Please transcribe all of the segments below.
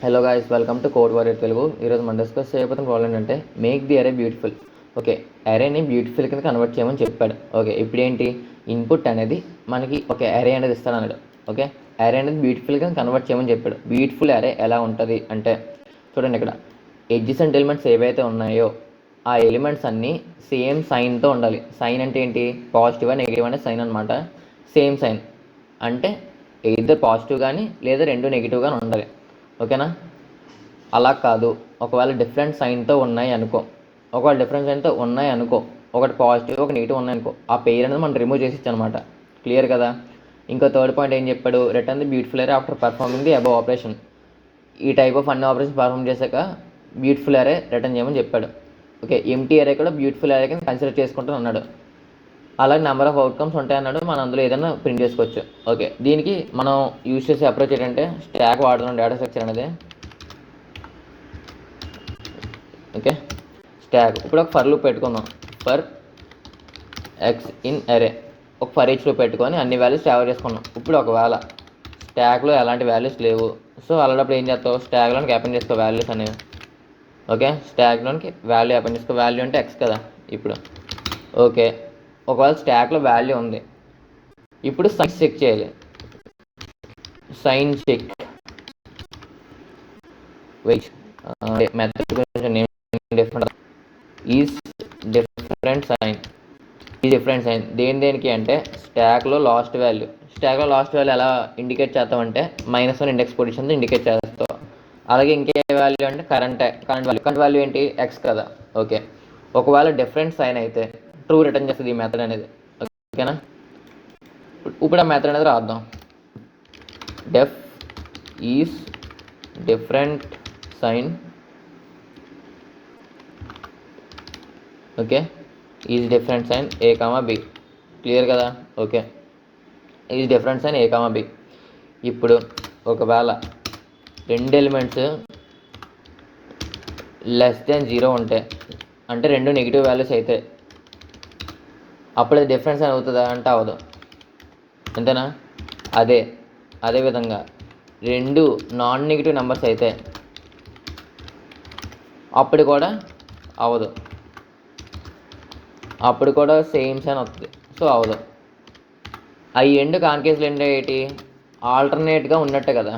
Hello guys, welcome to code warrior Telugu. ఈరోజు మనం discuss చేయబోతున్న ప్రాబ్లం ఏంటంటే make the array beautiful. Okay, అరేని బ్యూటిఫుల్ కింద కన్వర్ట్ చేయమని చెప్పాడు. ఓకే, ఇప్పుడు ఏంటి ఇన్పుట్ అనేది మనకి ఒక అరే అనేది ఇస్తాడు అన్నాడు. ఓకే, అరే అనేది బ్యూటిఫుల్ కింద కన్వర్ట్ చేయమని చెప్పాడు. బ్యూటిఫుల్ అరే ఎలా ఉంటుంది అంటే చూడండి, ఇక్కడ ఎడ్జసెంట్ ఎలిమెంట్స్ ఏవైతే ఉన్నాయో ఆ ఎలిమెంట్స్ అన్నీ సేమ్ సైన్తో ఉండాలి. సైన్ అంటే ఏంటి? పాజిటివ్ నెగిటివ్ అనే సైన్ అనమాట. సేమ్ సైన్ అంటే ఇద్దరు పాజిటివ్ కానీ లేదా రెండు నెగిటివ్ కానీ ఉండాలి. ఓకేనా? అలా కాదు, ఒకవేళ డిఫరెంట్ సైన్తో ఉన్నాయి అనుకో, ఒకటి పాజిటివ్ ఒక నెగిటివ్ ఉన్నాయనుకో, ఆ పేరు అనేది మనం రిమూవ్ చేసి ఇచ్చనమాట. క్లియర్ కదా? ఇంకా థర్డ్ పాయింట్ ఏం చెప్పాడు? రిటర్న్ ది బ్యూటిఫుల్ అరే after performing the above operation. ఈ టైప్ ఆఫ్ అన్ని ఆపరేషన్ పర్ఫామ్ చేశాక బ్యూటిఫుల్ అరే రిటర్న్ చేయమని చెప్పాడు. ఓకే, ఎంటీ అరే కూడా బ్యూటిఫుల్ అరే కింద కన్సిడర్ చేసుకుంటాను అన్నాడు. అలాగే నెంబర్ ఆఫ్ అవుట్కమ్స్ ఉంటాయన్నాడు. మనం అందులో ఏదైనా ప్రింట్ చేసుకోవచ్చు. ఓకే, దీనికి మనం యూజ్ చేసే అప్రోచ్ ఏంటంటే స్టాక్ వాడుతున్నాం డేటా స్ట్రక్చర్ అనేది. Okay, stock. ఇప్పుడు ఒక ఫర్ లూప్ పెట్టుకుందాం. ఫర్ ఎక్స్ ఇన్ అరే, ఒక ఫర్ ఈచ్ లూప్ పెట్టుకొని అన్ని వాల్యూస్ స్టాక్ చేసుకున్నాం. ఇప్పుడు ఒకవేళ స్టాక్లో ఎలాంటి వాల్యూస్ లేవు, సో అలాంటప్పుడు ఏం చేస్తావు? స్టాక్లోనికి అపెండ్ చేసుకో వాల్యూస్ అనేవి. ఓకే, స్టాక్లోనికి వాల్యూ అపెండ్ చేసుకో. వాల్యూ అంటే ఎక్స్ కదా. ఇప్పుడు ఓకే, ఒకవేళ స్టాక్లో వాల్యూ ఉంది, ఇప్పుడు సైన్ చెక్ చేయాలి. సైన్ చెక్ వెయిట్ మెథడ్ కొంచెం name different. Is different sign. దేనికి అంటే స్టాక్లో లాస్ట్ వాల్యూ ఎలా ఇండికేట్ చేస్తామంటే -1 ఇండెక్స్ పొజిషన్తో ఇండికేట్ చేస్తాం. అలాగే ఇంకే వాల్యూ అంటే కరెంట్ వాల్యూ ఏంటి? ఎక్స్ కదా. ఓకే, ఒకవేళ డిఫరెంట్ సైన్ అయితే ట్రూ రిటర్న్ చేస్తుంది ఈ మెథడ్ అనేది. ఓకేనా? ఇప్పుడు ఆ మెథడ్ అనేది రాద్దాం. డెఫ్ is different sign. Okay, is different sign A comma B. Clear కదా? Okay, is different sign A comma B. ఇప్పుడు ఒకవేళ రెండు ఎలిమెంట్స్ <0 ఉంటే, అంటే రెండు నెగిటివ్ వాల్యూస్ అయితే అప్పుడు అది డిఫరెన్స్ అని అవుతుందా అంటే అవ్వదు. అంతేనా? అదేవిధంగా రెండు నాన్ నెగిటివ్ నెంబర్స్ అయితే అప్పుడు కూడా అవ్వదు. అప్పుడు కూడా సేమ్ సైన్ వస్తుంది, సో అవ్వదు. అవి ఎండ్ కాన్కేస్లో ఏంటి? ఆల్టర్నేట్గా ఉన్నట్టే కదా.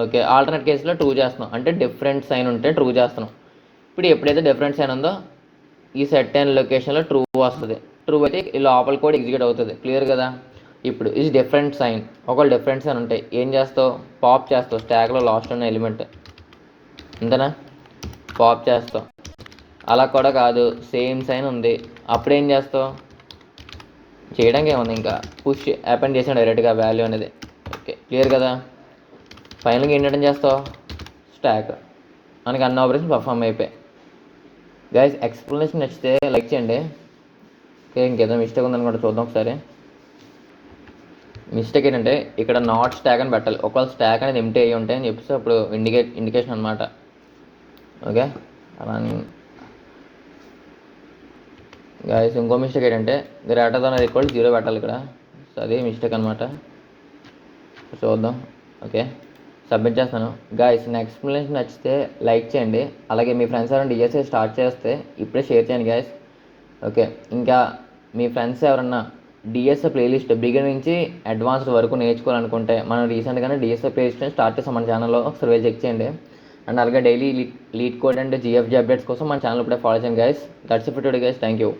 ఓకే, ఆల్టర్నేట్ కేసులో ట్రూ చేస్తున్నాం, అంటే డిఫరెంట్ సైన్ ఉంటే ట్రూ చేస్తున్నాం. ఇప్పుడు ఎప్పుడైతే డిఫరెంట్ సైన్ ఉందో ఈ సెట్ అండ్ లొకేషన్లో ట్రూ వస్తుంది. ట్రూ అయితే ఈ లోపల కూడా ఎగ్జిక్యూట్ అవుతుంది. క్లియర్ కదా? ఇప్పుడు ఇది డిఫరెంట్ సైన్. ఒకవేళ డిఫరెంట్ సైన్ ఉంటాయి ఏం చేస్తావు? పాప్ చేస్తావు స్టాక్లో లాస్ట్ ఉన్న ఎలిమెంట్. అంతేనా? పాప్ చేస్తావు. అలా కూడా కాదు, సేమ్ సైన్ ఉంది, అప్పుడు ఏం చేస్తావు? చేయడానికి ఏముంది, ఇంకా పుష్ అపెండ్ చేసాను డైరెక్ట్గా వాల్యూ అనేది. ఓకే, క్లియర్ కదా? ఫైనల్గా ఏం రిటర్న్ చేస్తావు? స్టాక్. మనకి అన్ని ఆపరేషన్ పర్ఫామ్ అయిపోయాయి. గైస్, ఎక్స్ప్లెనేషన్ నచ్చితే లైక్ చేయండి. ఓకే, ఇంకేదో మిస్టేక్ ఉందనుకుంటే చూద్దాం ఒకసారి. మిస్టేక్ ఏంటంటే ఇక్కడ నాట్ స్టాక్ అని పెట్టాలి. ఒకవేళ స్టాక్ అనేది ఎంటీ అయ్యి ఉంటాయి అని చెప్పేసి అప్పుడు ఇండికేషన్ అనమాట. ఓకే, అలా గాయస్ ఇంకో మిస్టేక్ ఏంటంటే గ్రేటర్ దాన్ ఆర్ ఈక్వల్ 0 పెట్టాలి ఇక్కడ. సో అదే మిస్టేక్ అనమాట. చూద్దాం. ఓకే, సబ్మిట్ చేస్తాను. గాయస్, నా ఎక్స్ప్లెనేషన్ నచ్చితే లైక్ చేయండి. అలాగే మీ ఫ్రెండ్స్ ఎవరైనా డిఎస్ఏ స్టార్ట్ చేస్తే ఇప్పుడే షేర్ చేయండి గాయస్. ఓకే, ఇంకా మీ ఫ్రెండ్స్ ఎవరన్నా డిఎస్ఏ ప్లేలిస్ట్ బిగిన్ నుంచి అడ్వాన్స్డ్ వరకు నేర్చుకోవాలనుకుంటే మనం రీసెంట్గానే డిఎస్ఏ ప్లేలిస్ట్ స్టార్ట్ చేస్తాం మన ఛానల్లో. ఒకసారి వెళ్ళి చెక్ చేయండి. అండ్ అలాగే daily LeetCode and GFG updates కోసం మన ఛానల్ ఇప్పుడే ఫాలో చేయండి guys. That's it for today guys. Thank you.